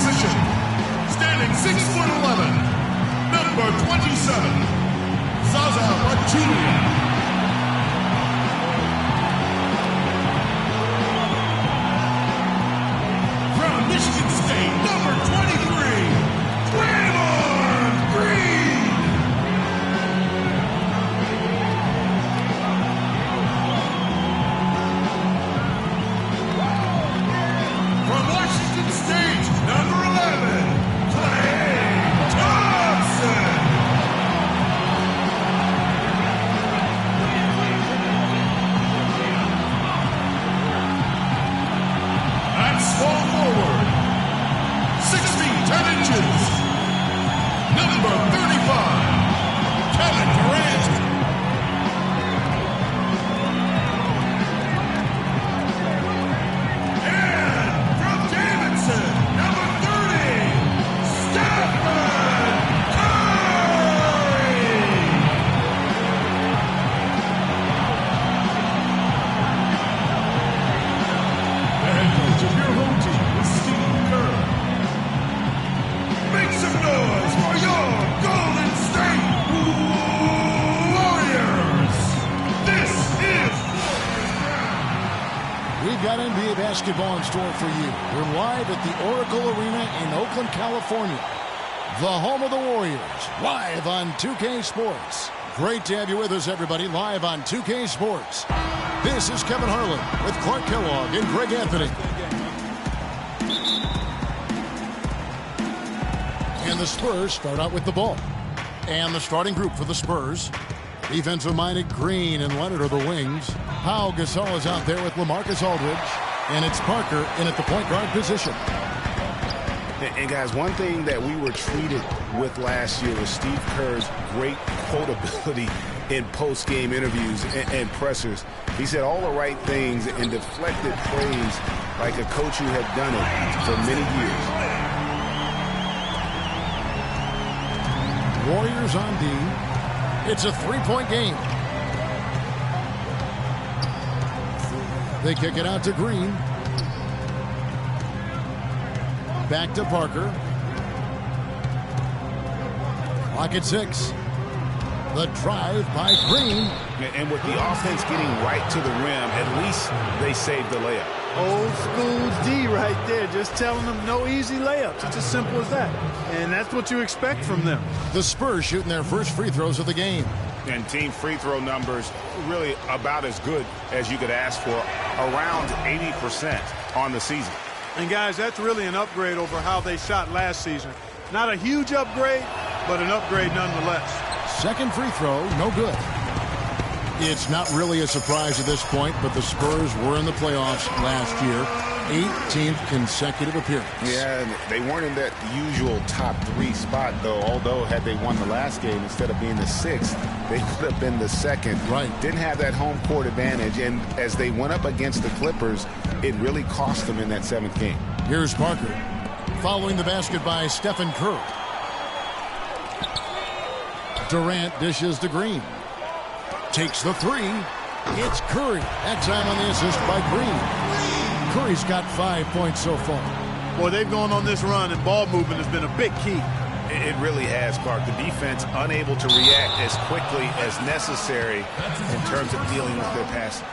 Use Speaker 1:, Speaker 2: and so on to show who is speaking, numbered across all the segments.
Speaker 1: position, standing 6'11", number 27, Zaza Pachulia. From Michigan State, number 23, Draymond Green. From Washington State, number 11, Klay Thompson. At small forward, 6 feet 10 inches, number 35, Kevin Durant. And from Davidson, number 30, Stephen Curry. The head coach of your home team is Steve Kerr. Make some noise for your Golden State Warriors. This is
Speaker 2: We've got NBA basketball in store for you. We're live at the Oracle Arena in Oakland, California. The home of the Warriors, live on 2K Sports. Great to have you with us, everybody, live on 2K Sports. This is Kevin Harlan with Clark Kellogg and Greg Anthony. And the Spurs start out with the ball. And the starting group for the Spurs. Defensive-minded Green and Leonard are the wings. Pau Gasol is out there with LaMarcus Aldridge. And it's Parker in at the point guard position.
Speaker 3: And guys, one thing that we were treated with last year was Steve Kerr's great quotability in post-game interviews and pressers. He said all the right things and deflected praise like a coach who had done it for many years.
Speaker 2: Warriors on D. It's a three-point game. They kick it out to Green. Back to Parker. Clock at 6. The drive by Green.
Speaker 3: And with the offense getting right to the rim, at least they saved the layup.
Speaker 4: Old school D right there, just telling them no easy layups. It's as simple as that. And that's what you expect from them.
Speaker 2: The Spurs shooting their first free throws of the game.
Speaker 3: And team free throw numbers really about as good as you could ask for, around 80% on the season.
Speaker 4: And guys, that's really an upgrade over how they shot last season. Not a huge upgrade, but an upgrade nonetheless.
Speaker 2: Second free throw, no good. It's not really a surprise at this point, but the Spurs were in the playoffs last year. 18th consecutive appearance.
Speaker 3: Yeah, and they weren't in that usual top 3 spot, though. Although, had they won the last game, instead of being the 6th, they would have been the 2nd.
Speaker 2: Right.
Speaker 3: Didn't have that home court advantage, and as they went up against the Clippers, it really cost them in that 7th game.
Speaker 2: Here's Parker, following the basket by Stephen Curry. Durant dishes to Green. Takes the 3. It's Curry. That time on the assist by Green. Curry's got 5 points so far.
Speaker 4: Boy, they've gone on this run, and ball movement has been a big key.
Speaker 3: It really has, Clark. The defense unable to react as quickly as necessary in terms of dealing with their passing.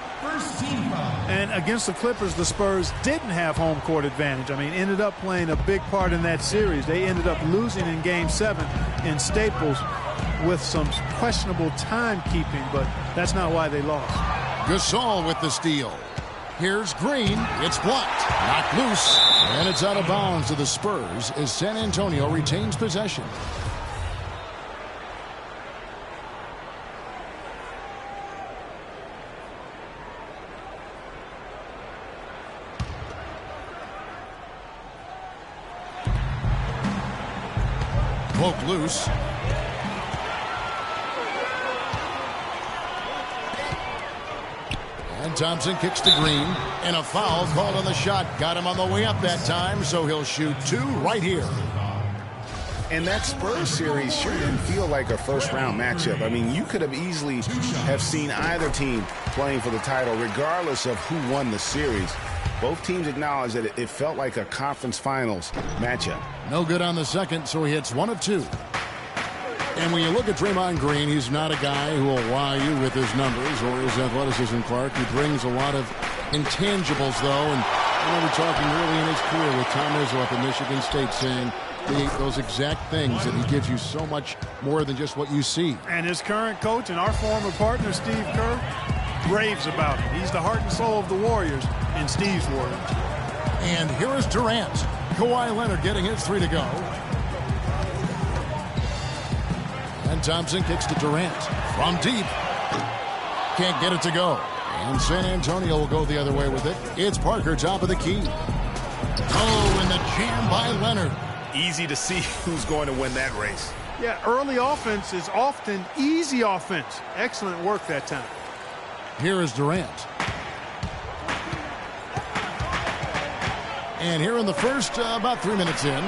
Speaker 4: And against the Clippers, the Spurs didn't have home court advantage. I mean, ended up playing a big part in that series. They ended up losing in Game 7 in Staples with some questionable timekeeping, but that's not why they lost.
Speaker 2: Gasol with the steal. Here's Green. It's blocked. Knocked loose. And it's out of bounds to the Spurs as San Antonio retains possession. Poke loose. And Thompson kicks to Green. And a foul called on the shot. Got him on the way up that time, so he'll shoot 2 right here.
Speaker 3: And that Spurs series sure didn't feel like a first-round matchup. I mean, you could have easily have seen either team playing for the title, regardless of who won the series. Both teams acknowledge that it felt like a conference finals matchup.
Speaker 2: No good on the second, so he hits 1 of 2. And when you look at Draymond Green, he's not a guy who will wow you with his numbers or his athleticism, Clark. He brings a lot of intangibles, though. And I remember talking early in his career with Tom Izzo up at Michigan State saying those exact things, that he gives you so much more than just what you see.
Speaker 4: And his current coach and our former partner, Steve Kerr, raves about him. He's the heart and soul of the Warriors, in Steve's words.
Speaker 2: And here is Durant. Kawhi Leonard getting his 3 to go. And Thompson kicks to Durant from deep. Can't get it to go. And San Antonio will go the other way with it. It's Parker, top of the key. Oh, and the jam by Leonard.
Speaker 3: Easy to see who's going to win that race.
Speaker 4: Yeah, early offense is often easy offense. Excellent work that time.
Speaker 2: Here is Durant. And here in the first, about 3 minutes in,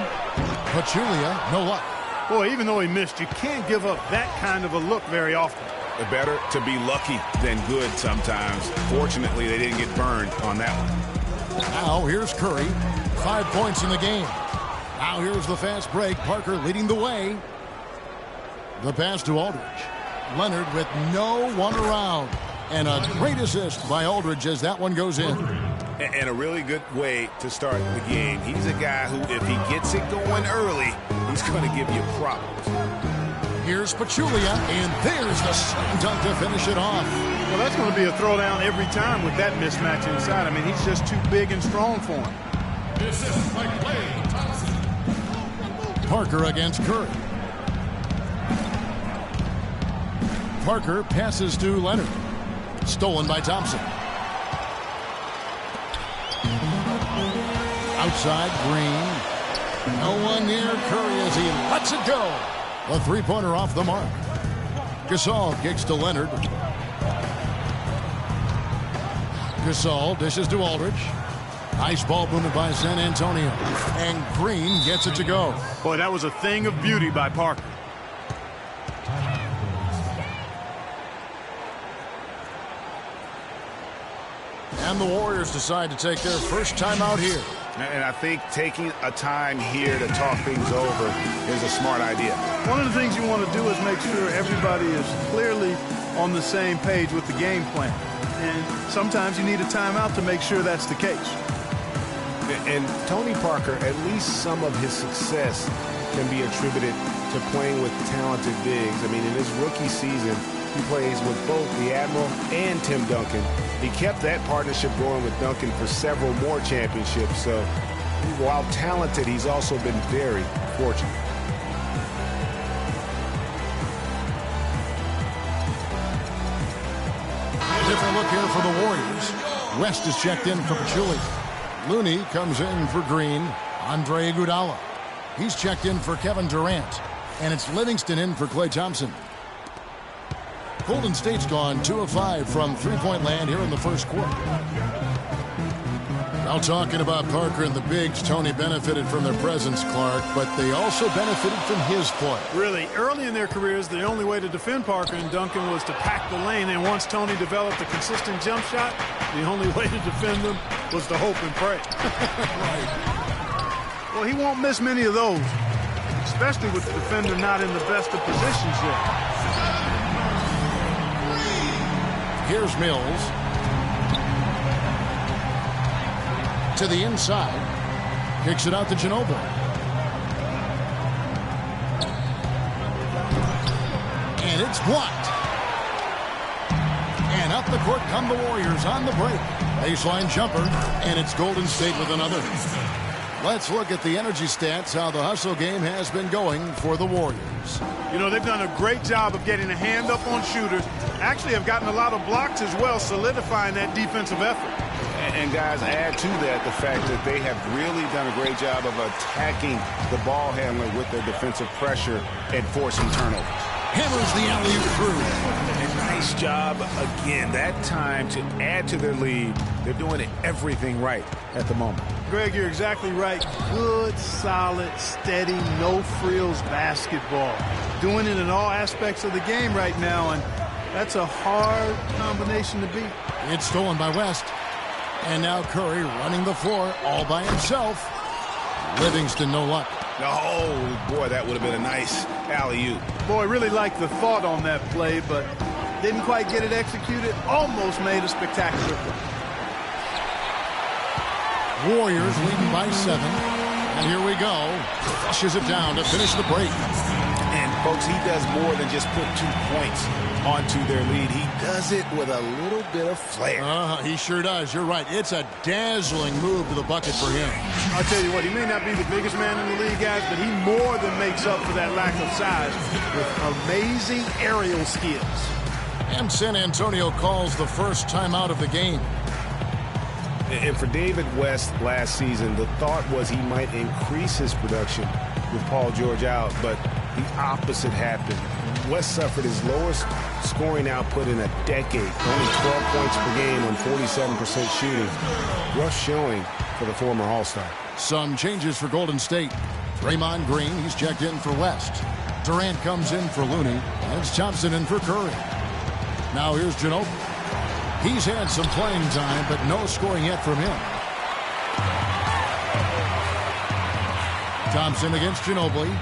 Speaker 2: Pachulia, no luck.
Speaker 4: Boy, even though he missed, you can't give up that kind of a look very often.
Speaker 3: Better to be lucky than good sometimes. Fortunately, they didn't get burned on that one.
Speaker 2: Now here's Curry. 5 points in the game. Now here's the fast break. Parker leading the way. The pass to Aldridge. Leonard with no one around. And a great assist by Aldridge as that one goes in.
Speaker 3: And a really good way to start the game. He's a guy who, if he gets it going early, he's going to give you problems.
Speaker 2: Here's Pachulia, and there's the slam dunk to finish it off.
Speaker 4: Well, that's going to be a throwdown every time with that mismatch inside. I mean, he's just too big and strong for him.
Speaker 1: This is by Klay Thompson.
Speaker 2: Parker against Curry. Parker passes to Leonard. Stolen by Thompson. Outside, Green. No one near Curry as he lets it go. A three-pointer off the mark. Gasol kicks to Leonard. Gasol dishes to Aldridge. Nice ball movement by San Antonio. And Green gets it to go.
Speaker 4: Boy, that was a thing of beauty by Parker.
Speaker 2: And the Warriors decide to take their first time out here.
Speaker 3: And I think taking a time here to talk things over is a smart idea.
Speaker 4: One of the things you want to do is make sure everybody is clearly on the same page with the game plan. And sometimes you need a timeout to make sure that's the case.
Speaker 3: And Tony Parker, at least some of his success can be attributed to playing with talented bigs. I mean, in his rookie season, he plays with both the Admiral and Tim Duncan. He kept that partnership going with Duncan for several more championships. So while talented, he's also been very fortunate.
Speaker 2: Different look here for the Warriors. West is checked in for Pachulia. Looney comes in for Green. Andre Iguodala. He's checked in for Kevin Durant. And it's Livingston in for Klay Thompson. Golden State's gone 2 of 5 from three-point land here in the first quarter. Now talking about Parker and the bigs, Tony benefited from their presence, Clark, but they also benefited from his play.
Speaker 4: Really, early in their careers, the only way to defend Parker and Duncan was to pack the lane. And once Tony developed a consistent jump shot, the only way to defend them was to hope and pray.
Speaker 2: Right.
Speaker 4: Well, he won't miss many of those, especially with the defender not in the best of positions yet.
Speaker 2: Here's Mills. To the inside. Kicks it out to Ginobili. And it's blocked. And up the court come the Warriors on the break. Baseline jumper. And it's Golden State with another. Let's look at the energy stats, how the hustle game has been going for the Warriors.
Speaker 4: You know, they've done a great job of getting a hand up on shooters. Actually have gotten a lot of blocks as well, solidifying that defensive effort.
Speaker 3: And guys, add to that the fact that they have really done a great job of attacking the ball handler with their defensive pressure and forcing turnovers.
Speaker 2: Hammers the alley-oop through.
Speaker 3: A nice job again. That time to add to their lead. They're doing everything right at the moment.
Speaker 4: Greg, you're exactly right. Good, solid, steady, no-frills basketball. Doing it in all aspects of the game right now, and that's a hard combination to beat.
Speaker 2: It's stolen by West. And now Curry running the floor all by himself. Livingston, no luck.
Speaker 3: Oh, boy, that would have been a nice alley-oop.
Speaker 4: Boy, really liked the thought on that play, but didn't quite get it executed. Almost made a spectacular play.
Speaker 2: Warriors leading by 7. And here we go. Flushes it down to finish the break.
Speaker 3: And, folks, he does more than just put 2 points onto their lead. He does it with a little bit of flair.
Speaker 2: He sure does. You're right. It's a dazzling move to the bucket for him.
Speaker 4: I'll tell you what, he may not be the biggest man in the league, guys, but he more than makes up for that lack of size with amazing aerial skills.
Speaker 2: And San Antonio calls the first timeout of the game.
Speaker 3: And for David West last season, the thought was he might increase his production with Paul George out, but the opposite happened. West suffered his lowest scoring output in a decade, only 12 points per game on 47% shooting. Rough showing for the former All-Star.
Speaker 2: Some changes for Golden State. Draymond Green, he's checked in for West. Durant comes in for Looney, and it's Thompson in for Curry. Now here's Ginobili. He's had some playing time, but no scoring yet from him. Thompson against Ginobili.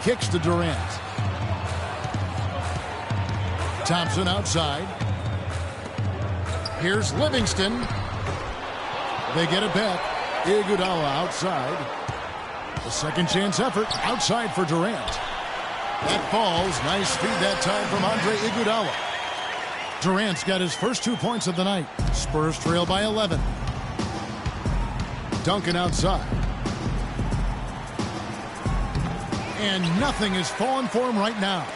Speaker 2: Kicks to Durant. Thompson outside. Here's Livingston. They get it back. Iguodala outside. The second chance effort outside for Durant. That falls. Nice feed that time from Andre Iguodala. Durant's got his first 2 points of the night. Spurs trail by 11. Duncan outside. And nothing is falling for him right now.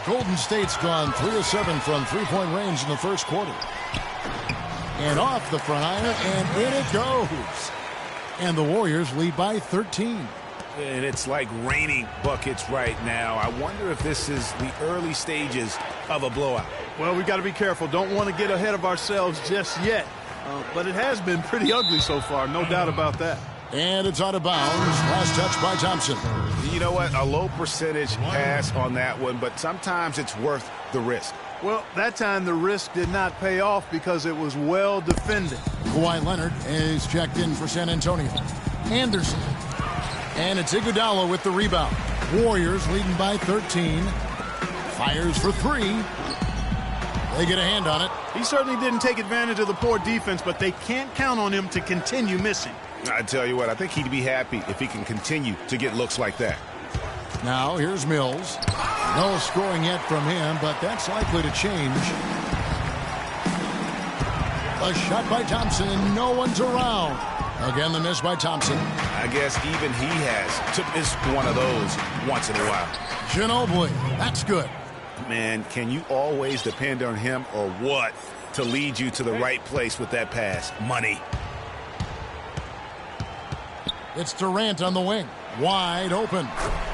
Speaker 2: Golden State's gone 3 of 7 from three-point range in the first quarter. And off the front iron, and in it goes. And the Warriors lead by 13.
Speaker 3: And it's like raining buckets right now. I wonder if this is the early stages of a blowout.
Speaker 4: Well, we've got to be careful. Don't want to get ahead of ourselves just yet. But it has been pretty ugly so far, no doubt about that.
Speaker 2: And it's out of bounds. Last touch by Thompson.
Speaker 3: You know what? A low percentage pass on that one, but sometimes it's worth the risk.
Speaker 4: Well, that time the risk did not pay off because it was well defended.
Speaker 2: Kawhi Leonard is checked in for San Antonio. Anderson. And it's Iguodala with the rebound. Warriors leading by 13. Fires for 3. They get a hand on it.
Speaker 4: He certainly didn't take advantage of the poor defense, but they can't count on him to continue missing.
Speaker 3: I tell you what, I think he'd be happy if he can continue to get looks like that.
Speaker 2: Now here's Mills. No scoring yet from him, but that's likely to change. A shot by Thompson, and no one's around. Again, the miss by Thompson.
Speaker 3: I guess even he has to miss one of those once in a while.
Speaker 2: Ginobili, that's good.
Speaker 3: Man, can you always depend on him or what to lead you to the right place with that pass? Money.
Speaker 2: It's Durant on the wing. Wide open.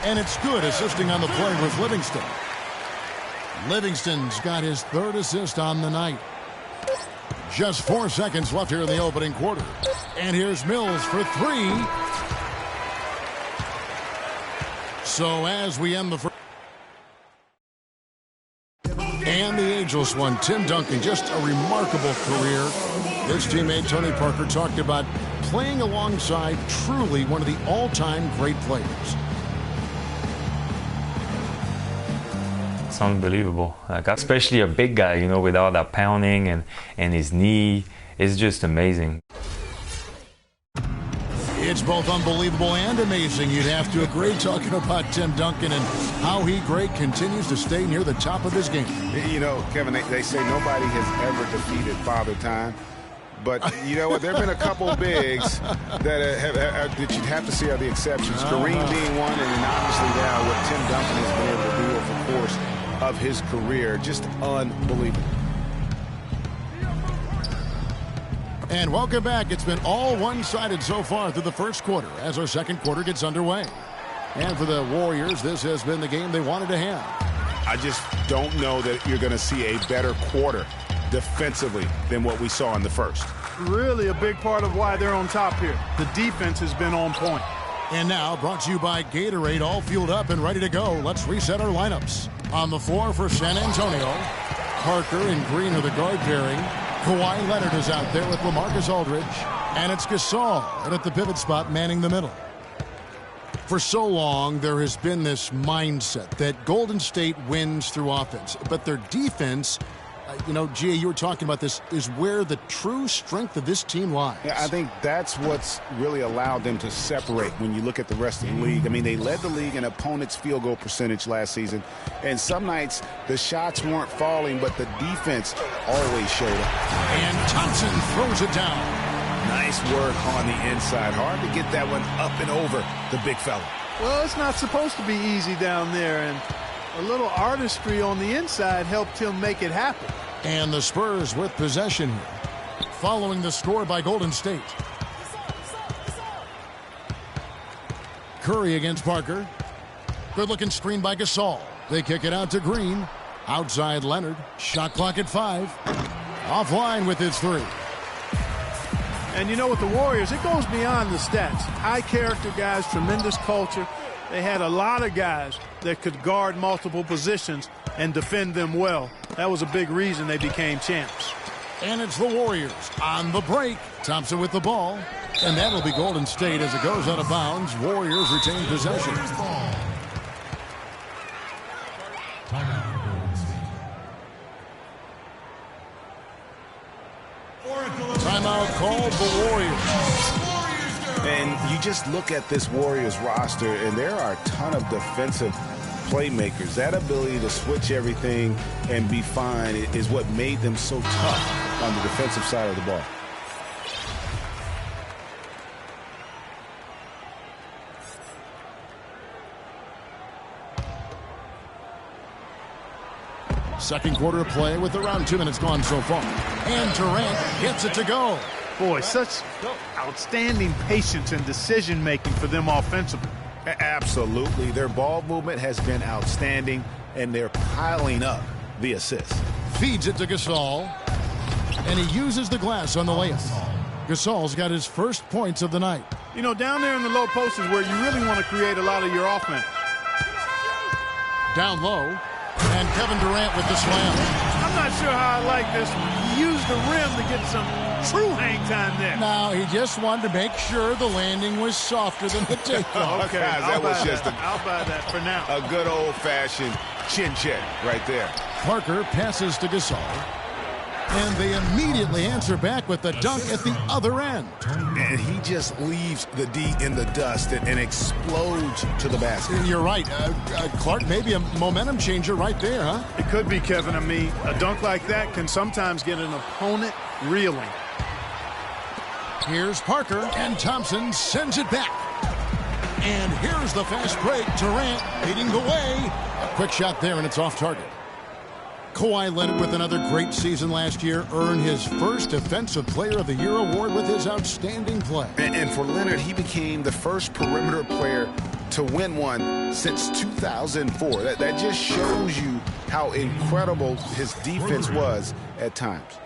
Speaker 2: And it's good, assisting on the play with Livingston. Livingston's got his 3rd assist on the night. Just 4 seconds left here in the opening quarter. And here's Mills for 3. So as we end the first. And the ageless one, Tim Duncan, just a remarkable career. His teammate Tony Parker talked about playing alongside truly one of the all-time great players.
Speaker 5: It's unbelievable. Especially a big guy, you know, with all that pounding and his knee. It's just amazing.
Speaker 2: It's both unbelievable and amazing, you'd have to agree, talking about Tim Duncan and how he continues to stay near the top of his game.
Speaker 3: You know, Kevin, they say nobody has ever defeated Father Time. But you know what? There have been a couple bigs that you'd have to see are the exceptions. Kareem being one, and then obviously now what Tim Duncan has been able to do over the course of his career. Just unbelievable.
Speaker 2: And welcome back. It's been all one-sided so far through the first quarter as our second quarter gets underway. And for the Warriors, this has been the game they wanted to have.
Speaker 3: I just don't know that you're going to see a better quarter defensively than what we saw in the first.
Speaker 4: Really a big part of why they're on top here. The defense has been on point.
Speaker 2: And now brought to you by Gatorade, all fueled up and ready to go. Let's reset our lineups. On the floor for San Antonio, Parker and Green are the guard pairing. Kawhi Leonard is out there with LaMarcus Aldridge. And it's Gasol and at the pivot spot manning the middle. For so long, there has been this mindset that Golden State wins through offense. But their defense, Gia, you were talking about this, is where the true strength of this team lies.
Speaker 3: Yeah, I think that's what's really allowed them to separate when you look at the rest of the league. I mean, they led the league in opponents' field goal percentage last season. And some nights, the shots weren't falling, but the defense always showed up.
Speaker 2: And Thompson throws it down.
Speaker 3: Nice work on the inside. Hard to get that one up and over the big fella.
Speaker 4: Well, it's not supposed to be easy down there, and a little artistry on the inside helped him make it happen.
Speaker 2: And the Spurs with possession here, following the score by Golden State. Curry against Parker. Good-looking screen by Gasol. They kick it out to Green. Outside Leonard. Shot clock at 5. Offline with his 3.
Speaker 4: And you know, with the Warriors, it goes beyond the stats. High character guys, tremendous culture. They had a lot of guys that could guard multiple positions and defend them well. That was a big reason they became champs.
Speaker 2: And it's the Warriors on the break. Thompson with the ball. And that'll be Golden State as it goes out of bounds. Warriors retain possession. Timeout called the Warriors.
Speaker 3: And you just look at this Warriors roster, and there are a ton of defensive playmakers. That ability to switch everything and be fine is what made them so tough on the defensive side of the ball.
Speaker 2: Second quarter of play with around 2 minutes gone so far. And Durant gets it to go.
Speaker 4: Boy, such outstanding patience and decision-making for them offensively.
Speaker 3: Absolutely. Their ball movement has been outstanding, and they're piling up the assists.
Speaker 2: Feeds it to Gasol. And he uses the glass on the layup. Gasol's got his first points of the night.
Speaker 4: You know, down there in the low post is where you really want to create a lot of your offense.
Speaker 2: Down low. And Kevin Durant with the slam.
Speaker 4: I'm not sure how I like this one. He used the rim to get some true hang time there.
Speaker 2: No, he just wanted to make sure the landing was softer than the takeoff.
Speaker 4: Okay,
Speaker 3: Guys, that was just
Speaker 4: I'll buy that for now.
Speaker 3: A good old-fashioned chin check right there.
Speaker 2: Parker passes to Gasol. And they immediately answer back with the dunk at the other end.
Speaker 3: And he just leaves the D in the dust and explodes to the basket.
Speaker 2: You're right. Clark, maybe a momentum changer right there, huh?
Speaker 4: It could be, Kevin. I mean, a dunk like that can sometimes get an opponent reeling.
Speaker 2: Here's Parker, and Thompson sends it back. And here's the fast break. Durant leading the way. A quick shot there, and it's off target. Kawhi Leonard with another great season last year, earned his first Defensive Player of the Year award with his outstanding play.
Speaker 3: And for Leonard, he became the first perimeter player to win one since 2004. That just shows you how incredible his defense was at times.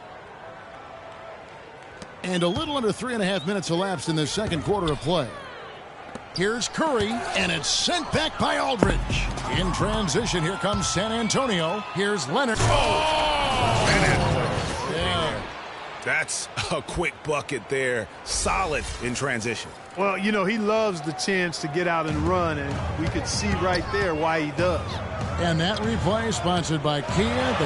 Speaker 2: And a little under 3.5 minutes elapsed in the second quarter of play. Here's Curry, and it's sent back by Aldridge. In transition, here comes San Antonio. Here's Leonard.
Speaker 3: Oh!
Speaker 2: Yeah.
Speaker 3: That's a quick bucket there. Solid in transition.
Speaker 4: Well, you know, he loves the chance to get out and run, and we could see right there why he does.
Speaker 2: And that replay sponsored by Kia.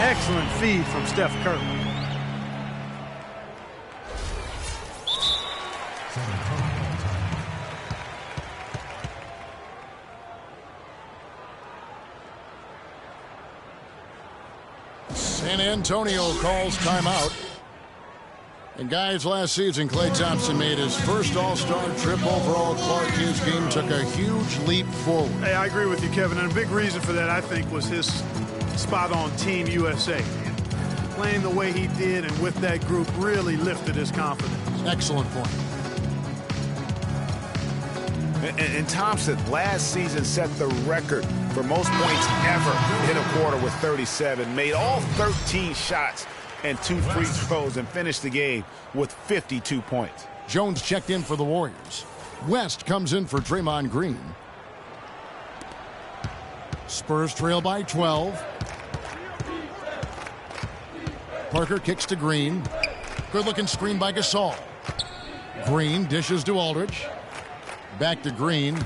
Speaker 4: Excellent feed from Steph Curry.
Speaker 2: San Antonio calls timeout. And guys, last season, Klay Thompson made his first All-Star trip overall. Clark, his game took a huge leap forward.
Speaker 4: Hey, I agree with you, Kevin. And a big reason for that, I think, was his spot on Team USA. Playing the way he did and with that group really lifted his confidence.
Speaker 2: Excellent point.
Speaker 3: And Thompson last season set the record for most points ever in a quarter with 37. Made all 13 shots and 2 free throws and finished the game with 52 points.
Speaker 2: Jones checked in for the Warriors. West comes in for Draymond Green. Spurs trail by 12. Parker kicks to Green. Good-looking screen by Gasol. Green dishes to Aldridge. Back to Green.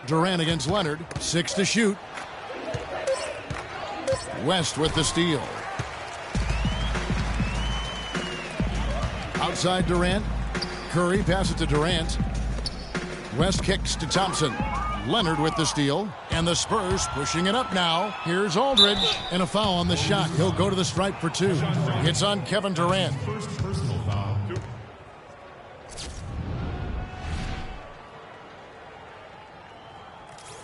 Speaker 2: Durant against Leonard. 6 to shoot. West with the steal. Outside Durant. Curry passes to Durant. West kicks to Thompson. Leonard with the steal. And the Spurs pushing it up now. Here's Aldridge. And a foul on the shot. He'll go to the stripe for 2. It's on Kevin Durant.
Speaker 1: First personal foul.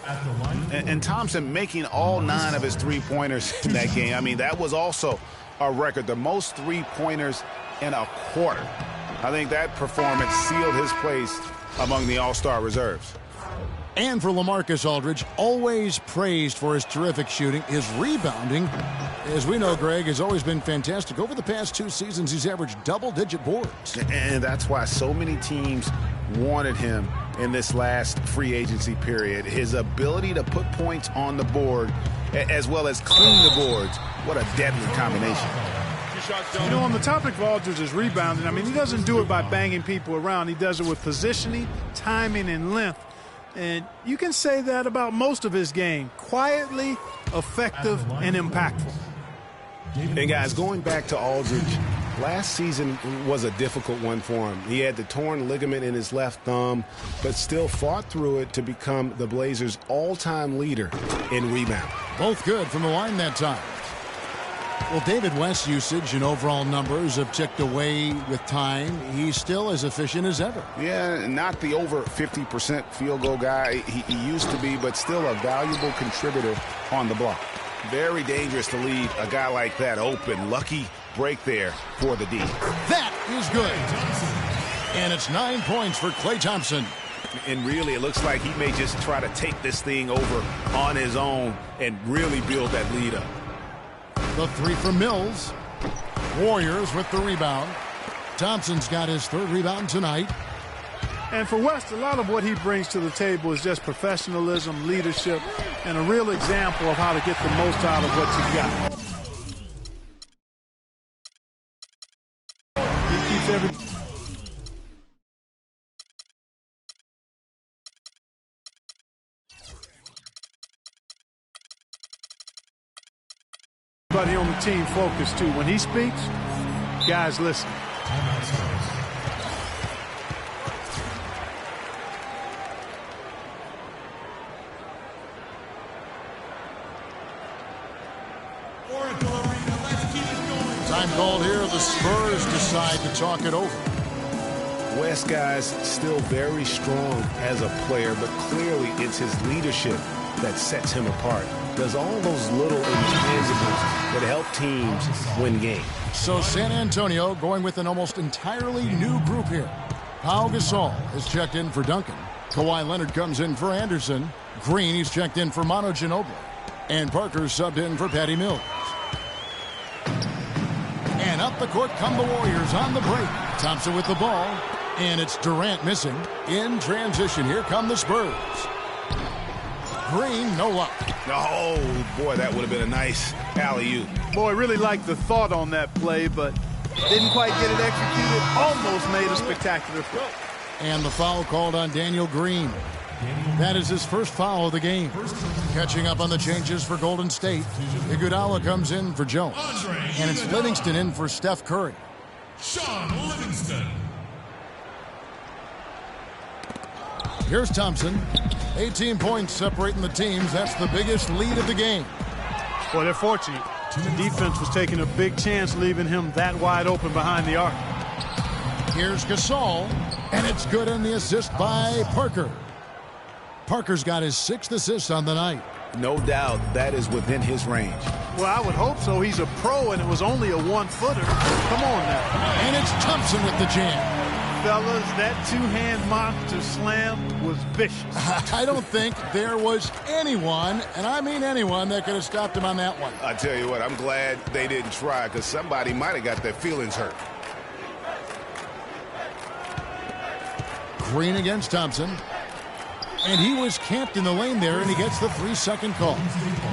Speaker 1: At the line.
Speaker 3: And Thompson making all 9 of his three-pointers in that game. I mean, that was also a record. The most three-pointers in a quarter. I think that performance sealed his place among the All-Star reserves.
Speaker 2: And for LaMarcus Aldridge, always praised for his terrific shooting. His rebounding, as we know, Greg, has always been fantastic. Over the past 2 seasons, he's averaged double-digit boards.
Speaker 3: And that's why so many teams wanted him in this last free agency period. His ability to put points on the board as well as clean the boards. What a deadly combination.
Speaker 4: You know, on the topic of Aldridge's rebounding, I mean, he doesn't do it by banging people around. He does it with positioning, timing, and length. And you can say that about most of his game. Quietly, effective, and impactful.
Speaker 3: And guys, going back to Aldridge, last season was a difficult one for him. He had the torn ligament in his left thumb, but still fought through it to become the Blazers' all-time leader in rebound.
Speaker 2: Both good from the line that time. Well, David West's usage and overall numbers have ticked away with time. He's still as efficient as ever.
Speaker 3: Yeah, not the over 50% field goal guy he used to be, but still a valuable contributor on the block. Very dangerous to leave a guy like that open. Lucky break there for the D.
Speaker 2: That is good. And it's 9 points for Klay Thompson.
Speaker 3: And really, it looks like he may just try to take this thing over on his own and really build that lead up.
Speaker 2: The 3 from Mills. Warriors with the rebound. Thompson's got his 3rd rebound tonight.
Speaker 4: And for West, a lot of what he brings to the table is just professionalism, leadership, and a real example of how to get the most out of what you've got. He keeps everything. Everybody on the team focused too. When he speaks, guys listen.
Speaker 2: Time called here. The Spurs decide to talk it over.
Speaker 3: West, guys, still very strong as a player, but clearly it's his leadership that sets him apart. Does all those little intangibles that help teams win games.
Speaker 2: So San Antonio going with an almost entirely new group here. Pau Gasol has checked in for Duncan. Kawhi Leonard comes in for Anderson. Green, he's checked in for Manu Ginobili. And Parker's subbed in for Patty Mills. And up the court come the Warriors on the break. Thompson with the ball. And it's Durant missing. In transition, here come the Spurs. Green, no luck.
Speaker 3: Oh, boy, that would have been a nice alley-oop.
Speaker 4: Boy, really liked the thought on that play, but didn't quite get it executed. Almost made a spectacular play.
Speaker 2: And the foul called on Daniel Green. That is his first foul of the game. Catching up on the changes for Golden State. Iguodala comes in for Jones. And it's Livingston in for Steph Curry.
Speaker 1: Sean Livingston.
Speaker 2: Here's Thompson. 18 points separating the teams. That's the biggest lead of the game.
Speaker 4: Well, they're fortunate. The defense was taking a big chance, leaving him that wide open behind the arc.
Speaker 2: Here's Gasol. And it's good on the assist by Parker. Parker's got his 6th assist on the night.
Speaker 3: No doubt that is within his range.
Speaker 4: Well, I would hope so. He's a pro, and it was only a 1-footer. Come on now.
Speaker 2: And it's Thompson with the jam.
Speaker 4: Fellas, that two-hand monster slam was vicious.
Speaker 2: I don't think there was anyone, and I mean anyone, that could have stopped him on that one.
Speaker 3: I tell you what, I'm glad they didn't try, because somebody might have got their feelings hurt.
Speaker 2: Green against Thompson. And he was camped in the lane there, and he gets the 3-second call.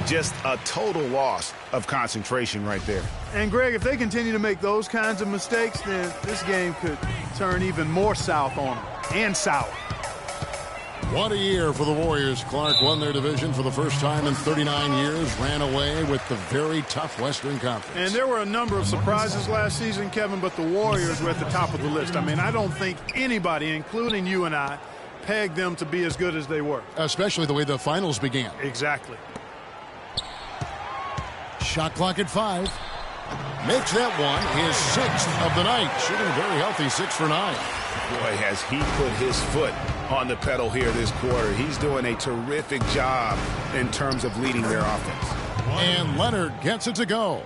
Speaker 3: Just a total loss of concentration right there.
Speaker 4: And, Greg, if they continue to make those kinds of mistakes, then this game could turn even more south on them, and sour.
Speaker 2: What a year for the Warriors. Clark won their division for the first time in 39 years, ran away with the very tough Western Conference.
Speaker 4: And there were a number of surprises last season, Kevin, but the Warriors were at the top of the list. I mean, I don't think anybody, including you and I, pegged them to be as good as they were.
Speaker 2: Especially the way the finals began.
Speaker 4: Exactly.
Speaker 2: Shot clock at 5. Makes that one his 6th of the night. Shooting a very healthy 6 for 9.
Speaker 3: Boy, has he put his foot on the pedal here this quarter. He's doing a terrific job in terms of leading their offense.
Speaker 2: And Leonard gets it to go.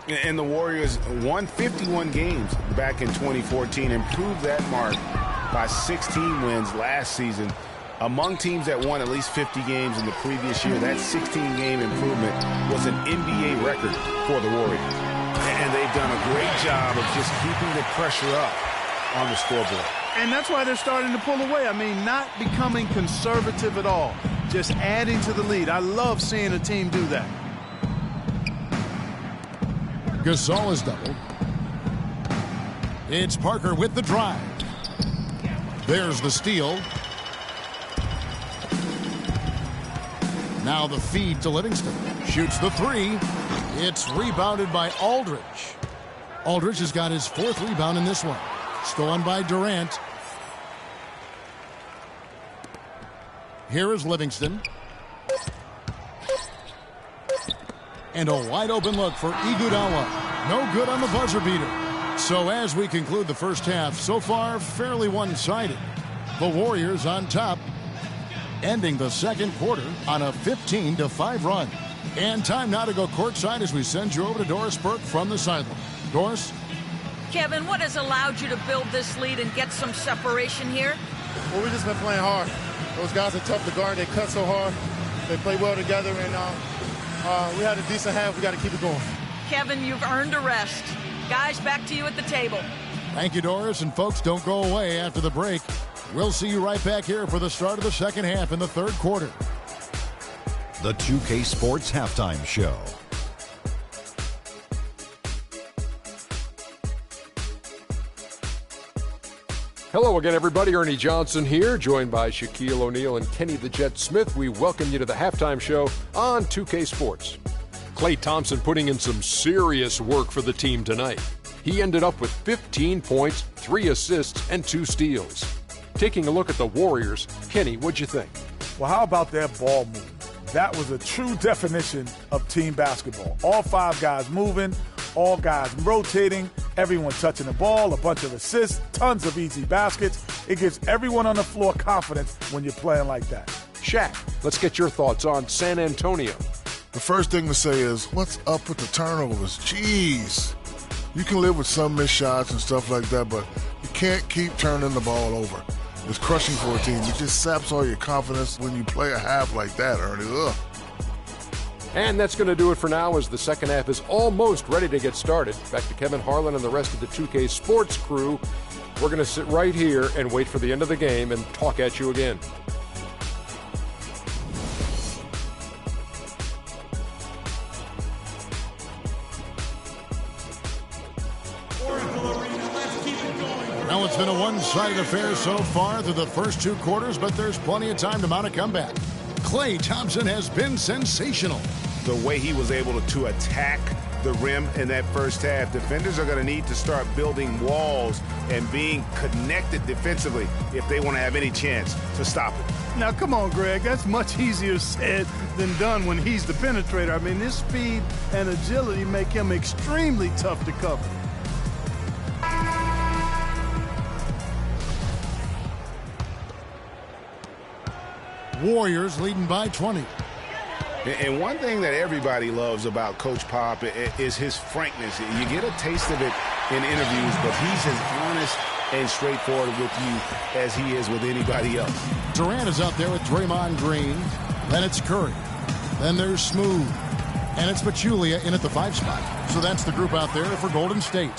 Speaker 3: And the Warriors won 51 games back in 2014, improved that mark by 16 wins last season. Among teams that won at least 50 games in the previous year, that 16-game improvement was an NBA record for the Warriors. And they've done a great job of just keeping the pressure up on the scoreboard.
Speaker 4: And that's why they're starting to pull away. I mean, not becoming conservative at all, just adding to the lead. I love seeing a team do that.
Speaker 2: Gasol is doubled. It's Parker with the drive. There's the steal. Now the feed to Livingston. Shoots the 3. It's rebounded by Aldridge. Aldridge has got his 4th rebound in this one. Stolen by Durant. Here is Livingston. And a wide open look for Iguodala. No good on the buzzer beater. So as we conclude the first half, so far fairly one-sided. The Warriors on top, ending the second quarter on a 15-5 run. And time now to go courtside as we send you over to Doris Burke from the sideline. Doris?
Speaker 6: Kevin, what has allowed you to build this lead and get some separation here?
Speaker 7: Well, we've just been playing hard. Those guys are tough to guard. They cut so hard. They play well together, and we had a decent half. We got to keep it going.
Speaker 6: Kevin, you've earned a rest. Guys, back to you at the table.
Speaker 2: Thank you, Doris. And folks, don't go away after the break. We'll see you right back here for the start of the second half in the third quarter.
Speaker 8: The 2K Sports Halftime Show.
Speaker 9: Hello again, everybody. Ernie Johnson here, joined by Shaquille O'Neal and Kenny the Jet Smith. We welcome you to the halftime show on 2K Sports. Klay Thompson putting in some serious work for the team tonight. He ended up with 15 points, 3 assists, and 2 steals. Taking a look at the Warriors, Kenny, what'd you think?
Speaker 1: Well, how about that ball movement? That was a true definition of team basketball. All 5 guys moving, all guys rotating, everyone touching the ball, a bunch of assists, tons of easy baskets. It gives everyone on the floor confidence when you're playing like that.
Speaker 9: Shaq, let's get your thoughts on San Antonio.
Speaker 10: The first thing to say is, what's up with the turnovers? Jeez. You can live with some missed shots and stuff like that, but you can't keep turning the ball over. It's crushing for a team. It just saps all your confidence when you play a half like that, Ernie. Ugh.
Speaker 9: And that's going to do it for now as the second half is almost ready to get started. Back to Kevin Harlan and the rest of the 2K Sports crew. We're going to sit right here and wait for the end of the game and talk at you again.
Speaker 2: Well, it's been a one-sided affair so far through the first 2 quarters, but there's plenty of time to mount a comeback. Klay Thompson has been sensational.
Speaker 3: The way he was able to attack the rim in that first half, defenders are going to need to start building walls and being connected defensively if they want to have any chance to stop it.
Speaker 4: Now, come on, Greg. That's much easier said than done when he's the penetrator. I mean, his speed and agility make him extremely tough to cover.
Speaker 2: Warriors leading by 20.
Speaker 3: And one thing that everybody loves about Coach Pop is his frankness. You get a taste of it in interviews, but he's as honest and straightforward with you as he is with anybody else.
Speaker 2: Durant is out there with Draymond Green. Then it's Curry. Then there's Smooth. And it's Pachulia in at the 5 spot. So that's the group out there for Golden State.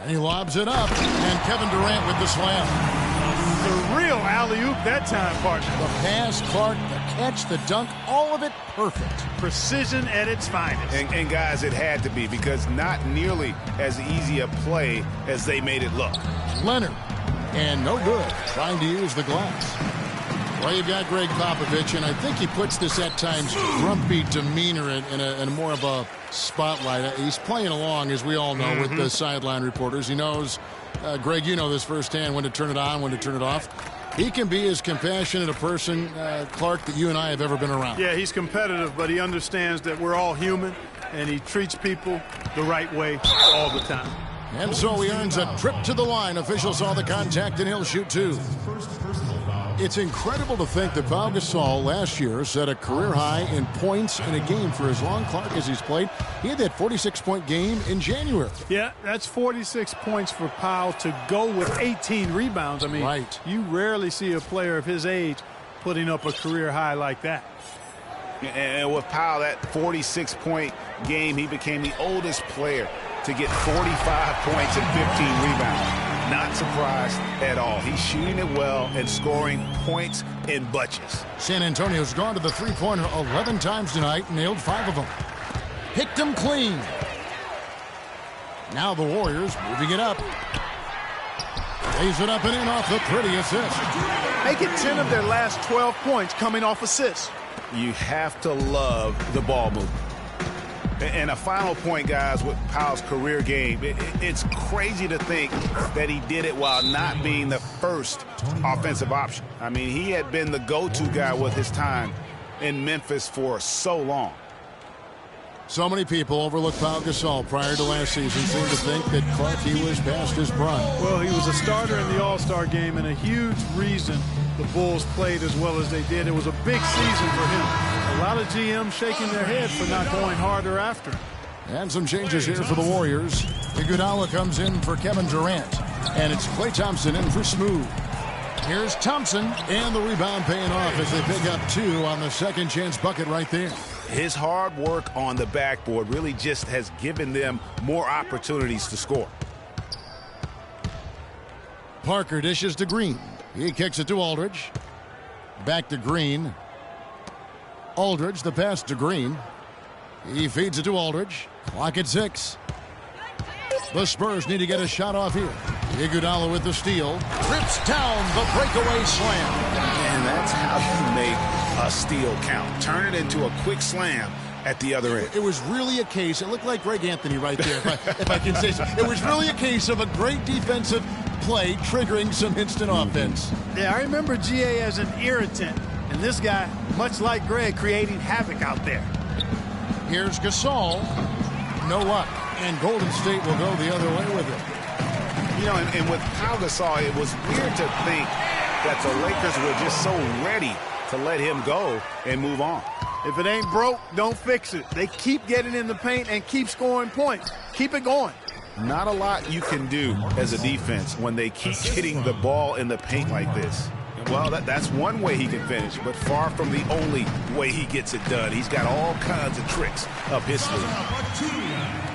Speaker 2: And he lobs it up. And Kevin Durant with the slam.
Speaker 4: a real alley-oop that time, partner.
Speaker 2: The pass, Clark, the catch, the dunk, all of it perfect.
Speaker 4: Precision at its finest.
Speaker 3: And guys, it had to be, because not nearly as easy a play as they made it look.
Speaker 2: Leonard, and no good, trying to use the glass. Well, you've got Greg Popovich, and I think he puts this at times grumpy demeanor in a more of a spotlight. He's playing along, as we all know, with the sideline reporters. He knows, Greg, you know this firsthand, when to turn it on, when to turn it off. He can be as compassionate a person, Clark, that you and I have ever been around.
Speaker 4: Yeah, he's competitive, but he understands that we're all human, and he treats people the right way all the time.
Speaker 2: And so he earns a trip to the line. Officials saw the contact, and he'll shoot two. It's incredible to think that Pau Gasol last year set a career high in points in a game for as long, Clark, as he's played. He had that 46-point game in January.
Speaker 4: Yeah, that's 46 points for Pau to go with 18 rebounds. I mean,
Speaker 2: right.
Speaker 4: You rarely see a player of his age putting up a career high like that.
Speaker 3: And with Pau, that 46-point game, he became the oldest player to get 45 points and 15 rebounds. Not surprised at all. He's shooting it well and scoring points in bunches.
Speaker 2: San Antonio's gone to the three-pointer 11 times tonight, nailed 5 of them. Picked them clean. Now the Warriors moving it up. Lays it up and in off the pretty assist.
Speaker 4: Make it 10 of their last 12 points coming off assists.
Speaker 3: You have to love the ball movement. And a final point, guys, with Pau's career game, it's crazy to think that he did it while not being the first offensive option. I mean, he had been the go-to guy with his time in Memphis for so long.
Speaker 2: So many people overlooked Pau Gasol prior to last season, seemed to think that Clark, he was past his prime.
Speaker 4: Well, he was a starter in the All-Star game, and a huge reason the Bulls played as well as they did. It was a big season for him. A lot of GMs shaking their head for not going harder after him.
Speaker 2: And some changes here for the Warriors. Iguodala comes in for Kevin Durant, and it's Klay Thompson in for Smooth. Here's Thompson, and the rebound paying off as they pick up 2 on the second chance bucket right there.
Speaker 3: His hard work on the backboard really just has given them more opportunities to score.
Speaker 2: Parker dishes to Green. He kicks it to Aldridge. Back to Green. Aldridge, the pass to Green. He feeds it to Aldridge. Clock at 6. The Spurs need to get a shot off here. Iguodala with the steal. Trips down the breakaway slam.
Speaker 3: And that's how you make a steal count. Turn it into a quick slam at the other end.
Speaker 2: It was really a case, it looked like Greg Anthony right there, if I can say so. It was really a case of a great defensive play triggering some instant offense.
Speaker 4: Yeah, I remember GA as an irritant, and this guy, much like Greg, creating havoc out there.
Speaker 2: Here's Gasol. No luck. And Golden State will go the other way with it.
Speaker 3: You know, and with Pau Gasol, it was weird to think that the Lakers were just so ready to let him go and move on.
Speaker 4: If it ain't broke, don't fix it. They keep getting in the paint and keep scoring points. Keep it going.
Speaker 3: Not a lot you can do as a defense when they keep getting the ball in the paint like this. Well, that's one way he can finish, but far from the only way he gets it done. He's got all kinds of tricks up his sleeve.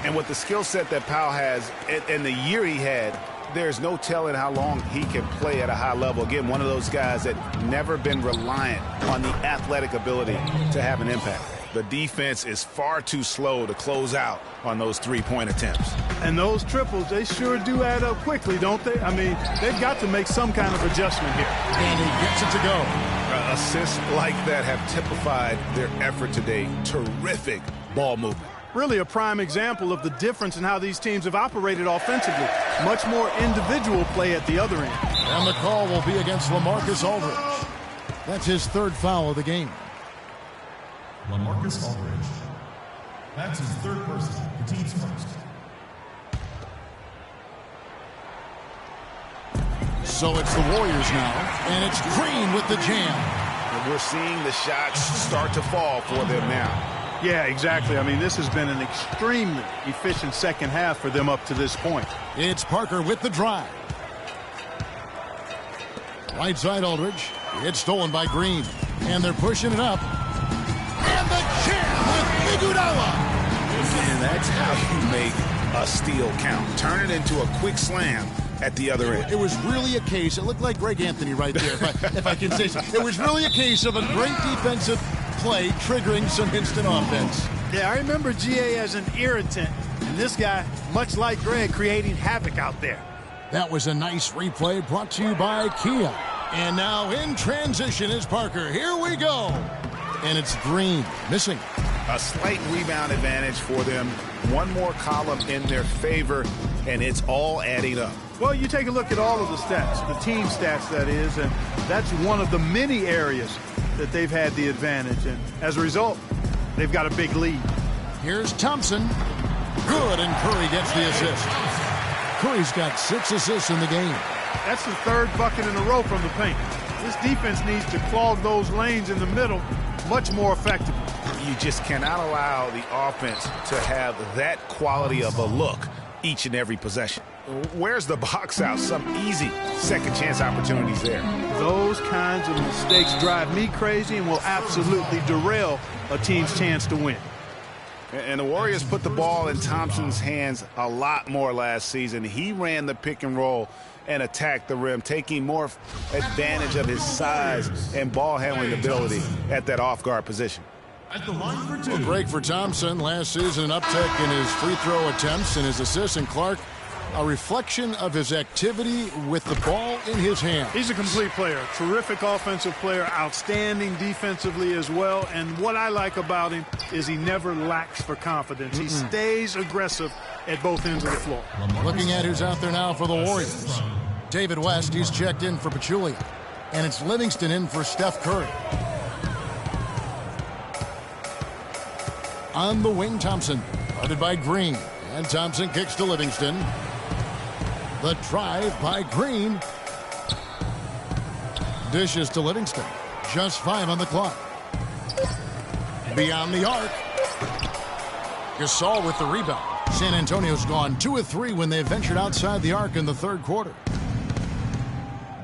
Speaker 3: And with the skill set that Pau has and the year he had, there's no telling how long he can play at a high level. Again, one of those guys that never been reliant on the athletic ability to have an impact. The defense is far too slow to close out on those three-point attempts.
Speaker 4: And those triples, they sure do add up quickly, don't they? I mean, they've got to make some kind of adjustment here.
Speaker 2: And he gets it to go.
Speaker 3: Assists like that have typified their effort today. Terrific ball movement.
Speaker 4: Really a prime example of the difference in how these teams have operated offensively. Much more individual play at the other end.
Speaker 2: And the call will be against LaMarcus Aldridge. That's his 3rd foul of the game.
Speaker 11: LaMarcus Aldridge. That's his 3rd person. The team's first.
Speaker 2: So it's the Warriors now, and it's Green with the jam.
Speaker 3: And we're seeing the shots start to fall for them now.
Speaker 4: Yeah, exactly. I mean, this has been an extremely efficient second half for them up to this point.
Speaker 2: It's Parker with the drive. Right side Aldridge. It's stolen by Green. And they're pushing it up. And the jam with Iguodala.
Speaker 3: And that's how you make a steal count. Turn it into a quick slam at the other end.
Speaker 2: It was really a case, it looked like Greg Anthony right there, if I can say so. It was really a case of a great defensive play triggering some instant offense.
Speaker 4: Yeah, I remember GA as an irritant, and this guy, much like Greg, creating havoc out there.
Speaker 2: That was a nice replay brought to you by Kia. And now in transition is Parker. Here we go. And it's Green missing.
Speaker 3: A slight rebound advantage for them. One more column in their favor, and it's all adding up.
Speaker 4: Well, you take a look at all of the stats, the team stats, that is, and that's one of the many areas that they've had the advantage. And as a result, they've got a big lead.
Speaker 2: Here's Thompson. Good, and Curry gets the assist. Curry's got 6 assists in the game.
Speaker 4: That's the 3rd bucket in a row from the paint. This defense needs to clog those lanes in the middle much more effectively.
Speaker 3: You just cannot allow the offense to have that quality of a look each and every possession. Where's the box out? Some easy second chance opportunities there.
Speaker 4: Those kinds of mistakes drive me crazy and will absolutely derail a team's chance to win.
Speaker 3: And the Warriors put the ball in Thompson's hands a lot more last season. He ran the pick and roll and attacked the rim, taking more advantage of his size and ball handling ability at that off-guard position.
Speaker 2: Well, Greg, for Thompson, last season an uptick in his free throw attempts and his assists, and Clark, a reflection of his activity with the ball in his hand.
Speaker 4: He's a complete player, terrific offensive player, outstanding defensively as well, and what I like about him is he never lacks for confidence. He stays aggressive at both ends of the floor.
Speaker 2: Looking at who's out there now for the Warriors. David West, he's checked in for Pachulia, and it's Livingston in for Steph Curry. On the wing, Thompson, guarded by Green, and Thompson kicks to Livingston. The drive by Green. Dishes to Livingston. Just 5 on the clock. Beyond the arc. Gasol with the rebound. San Antonio's gone 2 of 3 when they ventured outside the arc in the 3rd quarter.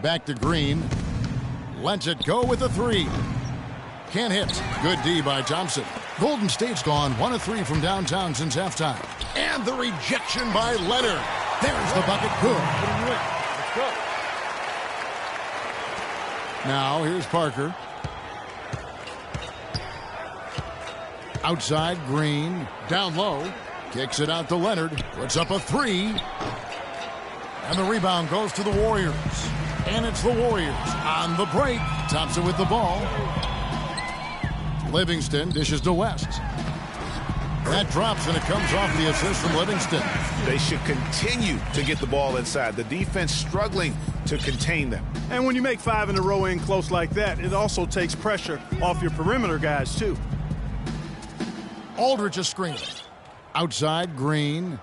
Speaker 2: Back to Green. Lets it go with the 3. Can't hit. Good D by Thompson. Golden State's gone 1 of 3 from downtown since halftime. And the rejection by Leonard. There's the bucket. Good.
Speaker 4: Let's go.
Speaker 2: Now here's Parker. Outside, Green. Down low. Kicks it out to Leonard. Puts up a 3. And the rebound goes to the Warriors. And it's the Warriors on the break. Thompson with the ball. Livingston dishes to West. That drops, and it comes off the assist from Livingston.
Speaker 3: They should continue to get the ball inside. The defense struggling to contain them.
Speaker 4: And when you make 5 in a row in close like that, it also takes pressure off your perimeter guys, too.
Speaker 2: Aldridge is screening. Outside, Green.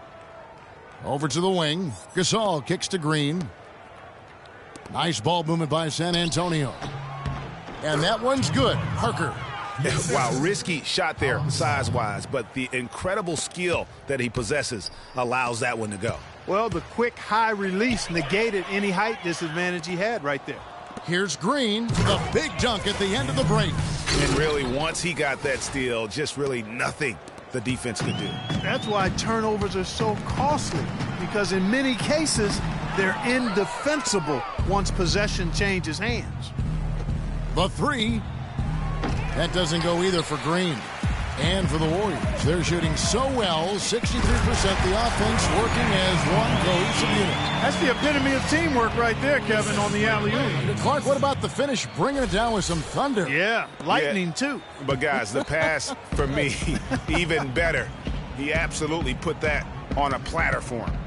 Speaker 2: Over to the wing. Gasol kicks to Green. Nice ball movement by San Antonio. And that one's good. Parker.
Speaker 3: Wow, risky shot there size-wise, but the incredible skill that he possesses allows that one to go.
Speaker 4: Well, the quick high release negated any height disadvantage he had right there.
Speaker 2: Here's Green, the big dunk at the end of the break.
Speaker 3: And really, once he got that steal, just really nothing the defense could do.
Speaker 4: That's why turnovers are so costly, because in many cases, they're indefensible once possession changes hands.
Speaker 2: The 3. That doesn't go either for Green. And for the Warriors, they're shooting so well, 63%, the offense working as one cohesive unit.
Speaker 4: That's the epitome of teamwork right there, Kevin, on the alley-oop.
Speaker 2: Clark, what about the finish? Bringing it down with some thunder.
Speaker 4: Yeah, lightning too.
Speaker 3: But guys, the pass, for me, even better. He absolutely put that on a platter for him.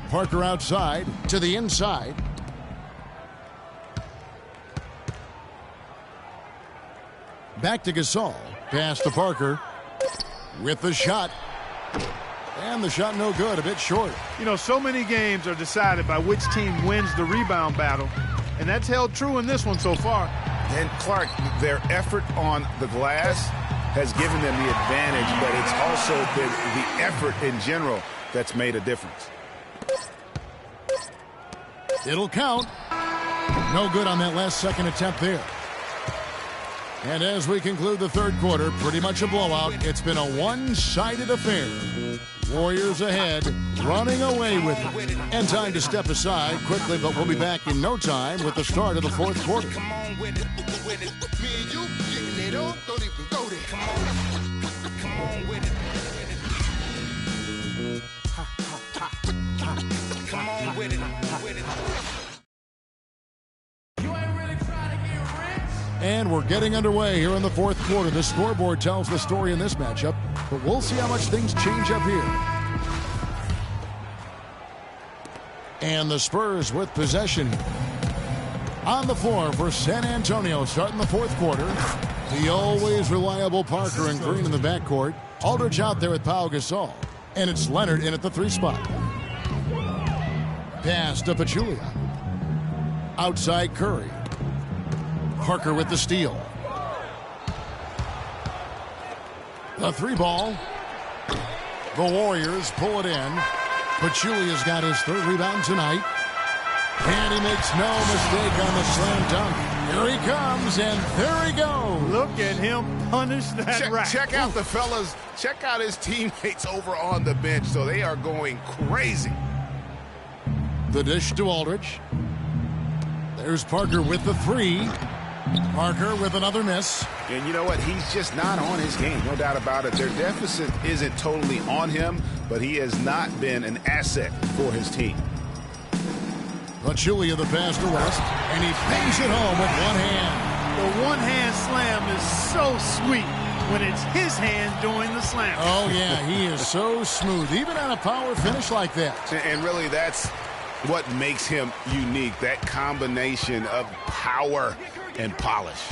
Speaker 2: Parker outside to the inside. Back to Gasol. Pass to Parker. With the shot. And the shot no good. A bit short.
Speaker 4: You know, so many games are decided by which team wins the rebound battle. And that's held true in this one so far.
Speaker 3: And Clark, their effort on the glass has given them the advantage, but it's also been the effort in general that's made a difference.
Speaker 2: It'll count. No good on that last second attempt there. And as we conclude the 3rd quarter, pretty much a blowout. It's been a one-sided affair. Warriors ahead, running away with it. And time to step aside quickly, but we'll be back in no time with the start of the fourth quarter.
Speaker 12: Come on with it, with it. Me and you getting it on, don't even go there. Come on with it. Come on with it, with it. You ain't really trying to get rich.
Speaker 2: And we're getting underway here in the fourth quarter. The scoreboard tells the story in this matchup, but we'll see how much things change up here. And the Spurs with possession. On the floor for San Antonio starting the fourth quarter. The always reliable Parker and Green in the backcourt. Aldridge out there with Pau Gasol. And it's Leonard in at the 3 spot. Pass to Pachulia. Outside Curry. Parker with the steal. The 3 ball. The Warriors pull it in. Pachulia's got his 3rd rebound tonight. And he makes no mistake on the slam dunk. Here he comes, and there he goes.
Speaker 4: Look at him punish that rack.
Speaker 3: Check out the fellas. Check out his teammates over on the bench. So they are going crazy.
Speaker 2: The dish to Aldridge. There's Parker with the 3. Parker with another miss.
Speaker 3: And you know what? He's just not on his game. No doubt about it. Their deficit isn't totally on him, but he has not been an asset for his team.
Speaker 2: Pachulia the pass to West, and he bangs it home with one hand.
Speaker 4: The one-hand slam is so sweet when it's his hand doing the slam.
Speaker 2: Oh, yeah, he is so smooth, even on a power finish like that.
Speaker 3: And really, that's what makes him unique, that combination of power and polish.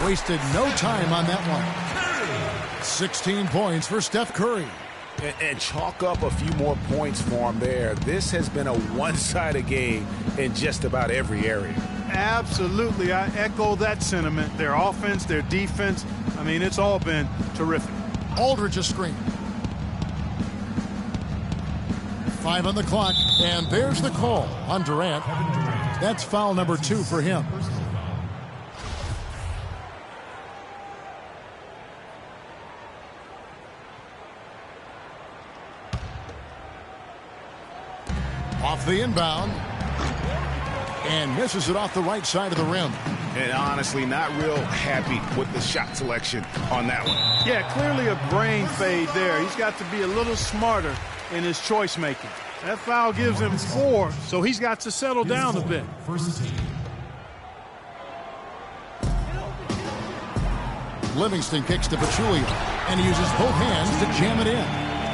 Speaker 2: Wasted no time on that one. 16 points for Steph Curry.
Speaker 3: And chalk up a few more points for him there. This has been a one-sided game in just about every area.
Speaker 4: Absolutely. I echo that sentiment. Their offense, their defense, I mean, it's all been terrific.
Speaker 2: Aldridge a screen. 5 on the clock, and there's the call on Durant. That's foul number 2 for him. Off the inbound, and misses it off the right side of the rim.
Speaker 3: And honestly, not real happy with the shot selection on that one.
Speaker 4: Yeah, clearly a brain fade there. He's got to be a little smarter in his choice making. That foul gives him 4, so he's got to settle down a bit.
Speaker 2: Livingston kicks to Pachulia, and he uses both hands to jam it in.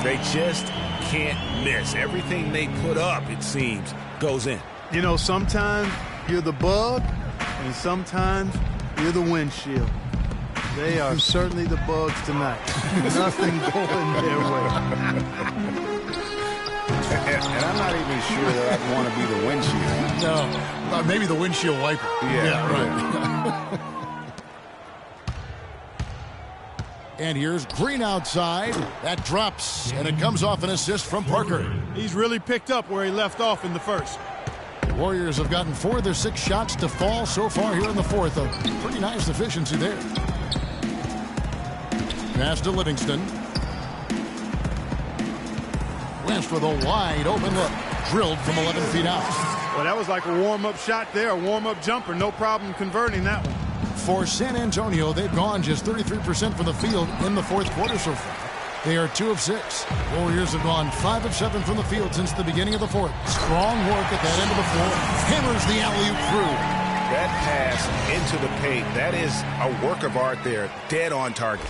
Speaker 3: They just can't miss. Everything they put up, it seems, goes in.
Speaker 4: You know, sometimes you're the bug, and sometimes you're the windshield. They are certainly the bugs tonight. Nothing going their way.
Speaker 3: And I'm not even sure that I'd want to be the windshield.
Speaker 2: No, maybe the windshield wiper.
Speaker 3: Yeah
Speaker 2: right. And here's Green outside. That drops, and it comes off an assist from Parker.
Speaker 4: He's really picked up where he left off in the first.
Speaker 2: The Warriors have gotten 4 of their 6 shots to fall so far here in the fourth. A pretty nice efficiency there. Pass to Livingston. West with a wide open look. Drilled from 11 feet out.
Speaker 4: Well, that was like a warm-up shot there, a warm-up jumper. No problem converting that one.
Speaker 2: For San Antonio, they've gone just 33% from the field in the fourth quarter so far. They are 2 of 6. Warriors have gone 5 of 7 from the field since the beginning of the fourth. Strong work at that end of the floor. Hammers the alley-oop through.
Speaker 3: That pass into the paint, that is a work of art there. Dead on target.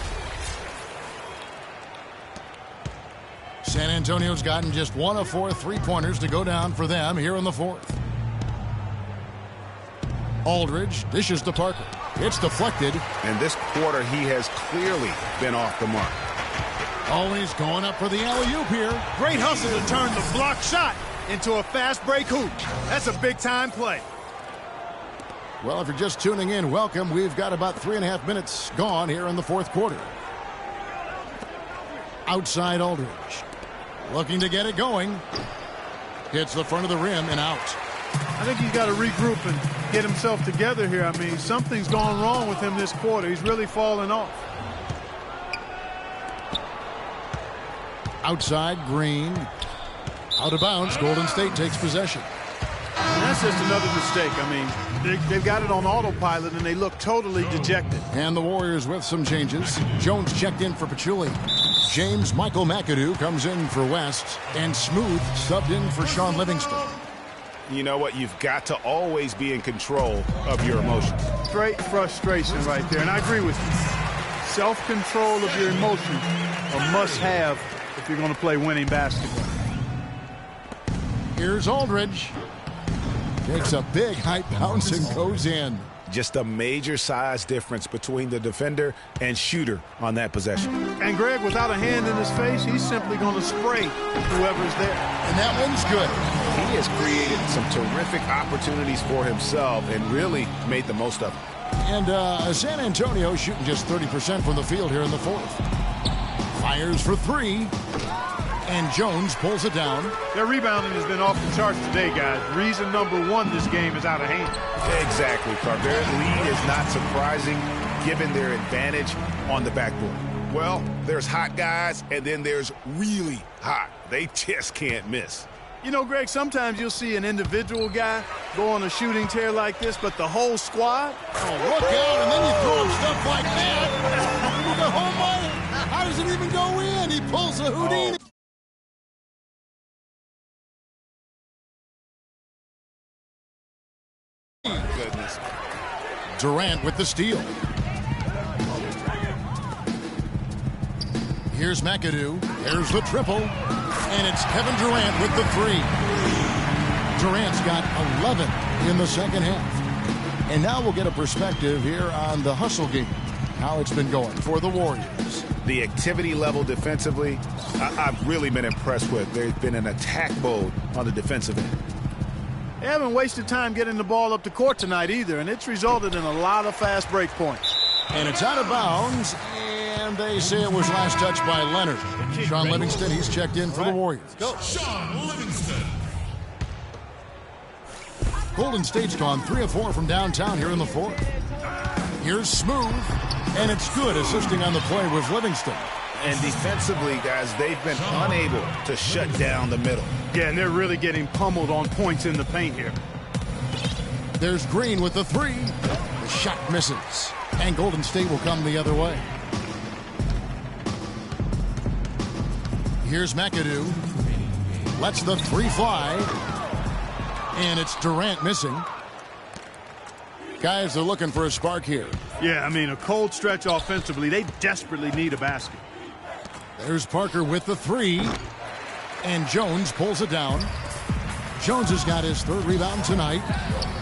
Speaker 2: San Antonio's gotten just 1 of 4 3-pointers to go down for them here in the fourth. Aldridge dishes to Parker. It's deflected.
Speaker 3: And this quarter, he has clearly been off the mark.
Speaker 2: Always going up for the alley-oop here.
Speaker 4: Great hustle to turn the block shot into a fast break hoop. That's a big-time play.
Speaker 2: Well, if you're just tuning in, welcome. We've got about 3.5 minutes gone here in the fourth quarter. Outside Aldridge. Looking to get it going. Hits the front of the rim and out.
Speaker 4: I think he's got to regroup and get himself together here. I mean, something's gone wrong with him this quarter. He's really fallen off.
Speaker 2: Outside, Green. Out of bounds. Golden State takes possession.
Speaker 4: And that's just another mistake. I mean, they've got it on autopilot, and they look totally dejected.
Speaker 2: And the Warriors with some changes. Jones checked in for Pachulia. James Michael McAdoo comes in for West. And Smooth subbed in for Sean Livingston.
Speaker 3: You know what? You've got to always be in control of your emotions.
Speaker 4: Straight frustration right there, and I agree with you. Self-control of your emotions a must-have if you're going to play winning basketball.
Speaker 2: Here's Aldridge. Takes a big height bounce and goes in.
Speaker 3: Just a major size difference between the defender and shooter on that possession.
Speaker 4: And Greg, without a hand in his face, he's simply going to spray whoever's there.
Speaker 2: And that one's good.
Speaker 3: He has created some terrific opportunities for himself and really made the most of them.
Speaker 2: And San Antonio shooting just 30% from the field here in the fourth. Fires for three. And Jones pulls it down.
Speaker 4: Their rebounding has been off the charts today, guys. Reason number one, this game is out of hand.
Speaker 3: Exactly, Clark. Their lead is not surprising given their advantage on the backboard. Well, there's hot guys, and then there's really hot. They just can't miss.
Speaker 4: You know, Greg, sometimes you'll see an individual guy go on a shooting tear like this, but the whole squad...
Speaker 2: Oh, look out, and then you throw him stuff like that. You go, oh, my, how does it even go in? He pulls a Houdini.
Speaker 3: Goodness.
Speaker 2: Durant with the steal. Here's McAdoo. There's the triple. And it's Kevin Durant with the three. Durant's got 11 in the second half. And now we'll get a perspective here on the hustle game. How it's been going for the Warriors.
Speaker 3: The activity level defensively, I've really been impressed with. There's been an attack mode on the defensive end.
Speaker 4: They haven't wasted time getting the ball up the court tonight either, and it's resulted in a lot of fast break points.
Speaker 2: And it's out of bounds, and they say it was last touched by Leonard. Sean Livingston, he's checked in for the Warriors.
Speaker 11: Go. Sean Livingston.
Speaker 2: Golden State's gone 3 of 4 from downtown here in the fourth. Here's Smooth, and it's good, assisting on the play with Livingston.
Speaker 3: And defensively, guys, they've been unable to shut down the middle.
Speaker 4: Yeah, and they're really getting pummeled on points in the paint here.
Speaker 2: There's Green with the three. The shot misses. And Golden State will come the other way. Here's McAdoo. Lets the three fly. And it's Durant missing. Guys, they're looking for a spark here.
Speaker 4: Yeah, I mean, a cold stretch offensively. They desperately need a basket.
Speaker 2: There's Parker with the three. And Jones pulls it down. Jones has got his third rebound tonight.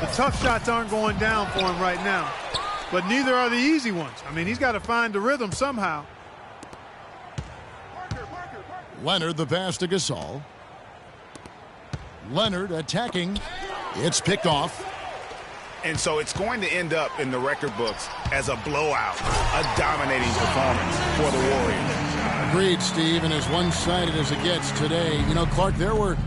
Speaker 4: The tough shots aren't going down for him right now. But neither are the easy ones. I mean, he's got to find the rhythm somehow.
Speaker 2: Leonard the pass to Gasol. Leonard attacking. It's picked off.
Speaker 3: And so it's going to end up in the record books as a blowout, a dominating performance for the Warriors.
Speaker 2: Agreed, Steve, and as one-sided as it gets today. You know, Clark, there were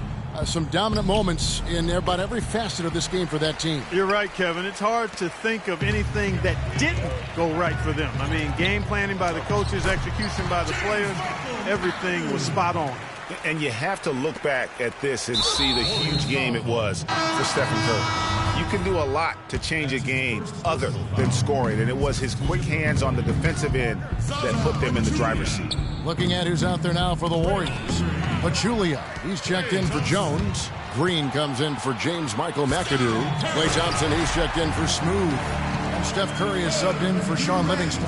Speaker 2: some dominant moments in about every facet of this game for that team.
Speaker 4: You're right, Kevin. It's hard to think of anything that didn't go right for them. I mean, game planning by the coaches, execution by the players, everything was spot on.
Speaker 3: And you have to look back at this and see the huge game it was for Stephen Curry. You can do a lot to change a game other than scoring, and it was his quick hands on the defensive end that put them in the driver's seat.
Speaker 2: Looking at who's out there now for the Warriors. Pachulia, he's checked in for Jones. Green comes in for James Michael McAdoo. Klay Thompson, he's checked in for Smooth. And Steph Curry is subbed in for Sean Livingston.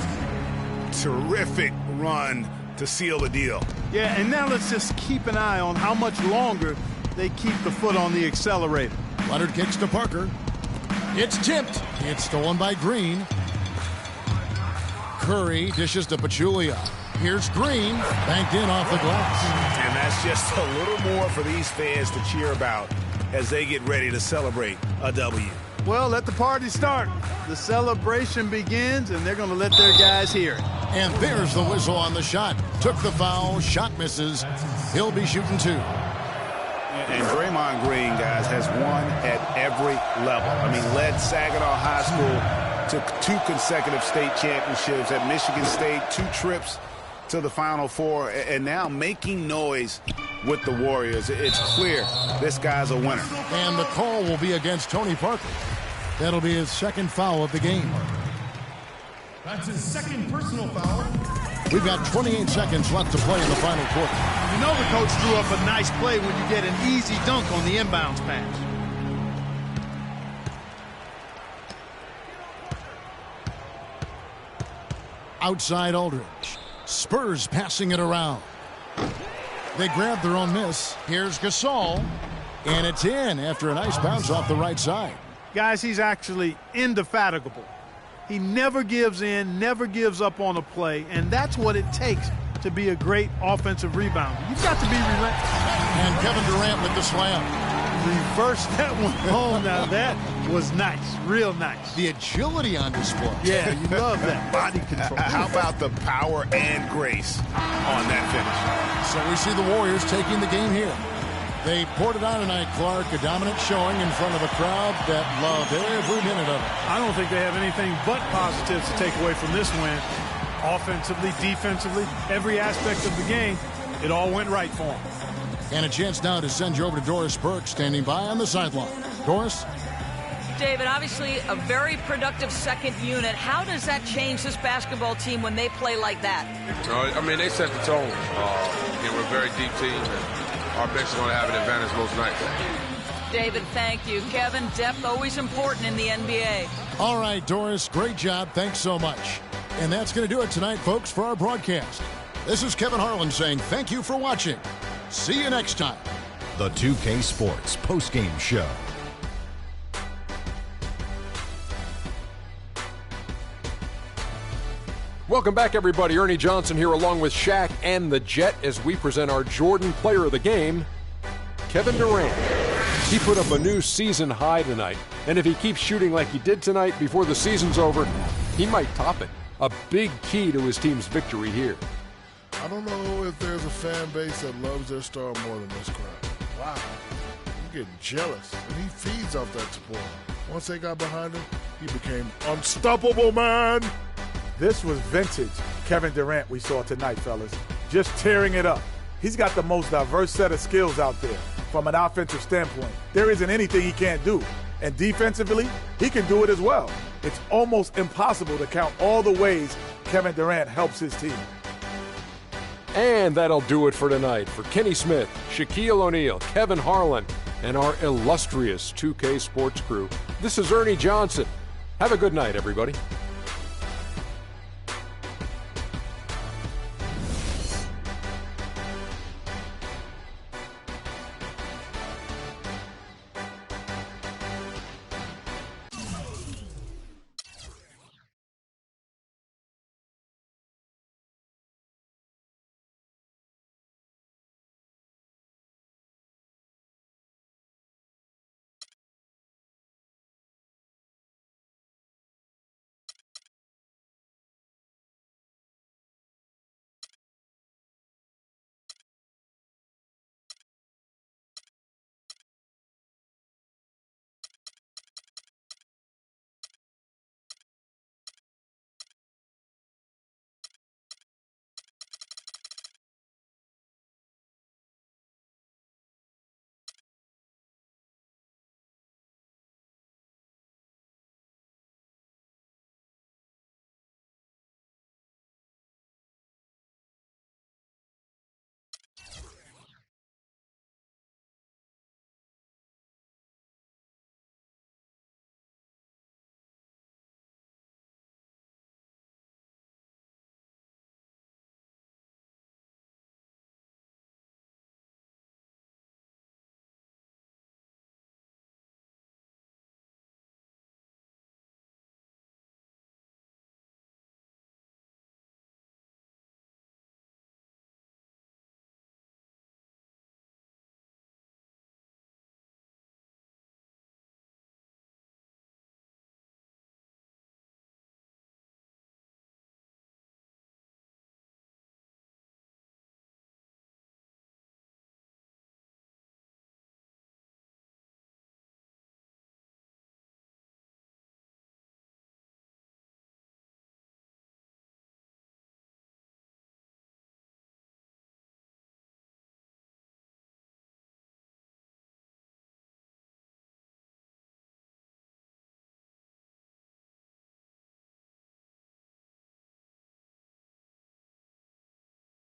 Speaker 3: Terrific run to seal the deal.
Speaker 4: Yeah, and now let's just keep an eye on how much longer they keep the foot on the accelerator.
Speaker 2: Leonard kicks to Parker. It's tipped. It's stolen by Green. Curry dishes to Pachulia. Here's Green, banked in off the glass.
Speaker 3: And that's just a little more for these fans to cheer about as they get ready to celebrate a W.
Speaker 4: Well, let the party start. The celebration begins, and they're going to let their guys hear it.
Speaker 2: And there's the whistle on the shot. Took the foul, shot misses. He'll be shooting two.
Speaker 3: And Draymond Green, guys, has won at every level. I mean, led Saginaw High School to 2 consecutive state championships at Michigan State, 2 trips to the Final Four and now making noise with the Warriors. It's clear this guy's a winner.
Speaker 2: And the call will be against Tony Parker. That'll be his second foul of the game.
Speaker 11: That's his second personal foul.
Speaker 2: We've got 28 seconds left to play in the final quarter.
Speaker 4: You know the coach drew up a nice play when you get an easy dunk on the inbounds pass.
Speaker 2: Outside Aldridge. Spurs passing it around. They grab their own miss. Here's Gasol. And it's in after a nice bounce off the right side.
Speaker 4: Guys, he's actually indefatigable. He never gives in, never gives up on a play, and that's what it takes to be a great offensive rebounder. You've got to be relentless.
Speaker 2: And Kevin Durant with the slam.
Speaker 4: Reverse that one home. Now that was nice, real nice.
Speaker 2: The agility on display.
Speaker 4: Yeah, you love that body control.
Speaker 3: How about the power and grace on that finish?
Speaker 2: So we see the Warriors taking the game here. They poured it on tonight, Clark. A dominant showing in front of a crowd that loved every minute of it.
Speaker 4: I don't think they have anything but positives to take away from this win. Offensively, defensively, every aspect of the game, it all went right for them.
Speaker 2: And a chance now to send you over to Doris Burke, standing by on the sideline. Doris?
Speaker 6: David, obviously a very productive second unit. How does that change this basketball team when they play like that?
Speaker 13: I mean, they set the tone. We're a very deep team, and our bench is going to have an advantage most nights.
Speaker 6: David, thank you. Kevin, depth always important in the NBA.
Speaker 2: All right, Doris, great job. Thanks so much. And that's going to do it tonight, folks, for our broadcast. This is Kevin Harlan saying thank you for watching. See you next time.
Speaker 8: The 2K Sports Postgame Show.
Speaker 9: Welcome back, everybody. Ernie Johnson here along with Shaq and the Jet as we present our Jordan Player of the Game, Kevin Durant. He put up a new season high tonight, and if he keeps shooting like he did tonight before the season's over, he might top it. A big key to his team's victory here.
Speaker 10: I don't know if there's a fan base that loves their star more than this crowd. Wow. I'm getting jealous, and he feeds off that support. Once they got behind him, he became unstoppable, man.
Speaker 1: This was vintage Kevin Durant we saw tonight, fellas. Just tearing it up. He's got the most diverse set of skills out there from an offensive standpoint. There isn't anything he can't do. And defensively, he can do it as well. It's almost impossible to count all the ways Kevin Durant helps his team.
Speaker 9: And that'll do it for tonight. For Kenny Smith, Shaquille O'Neal, Kevin Harlan, and our illustrious 2K Sports crew, this is Ernie Johnson. Have a good night, everybody.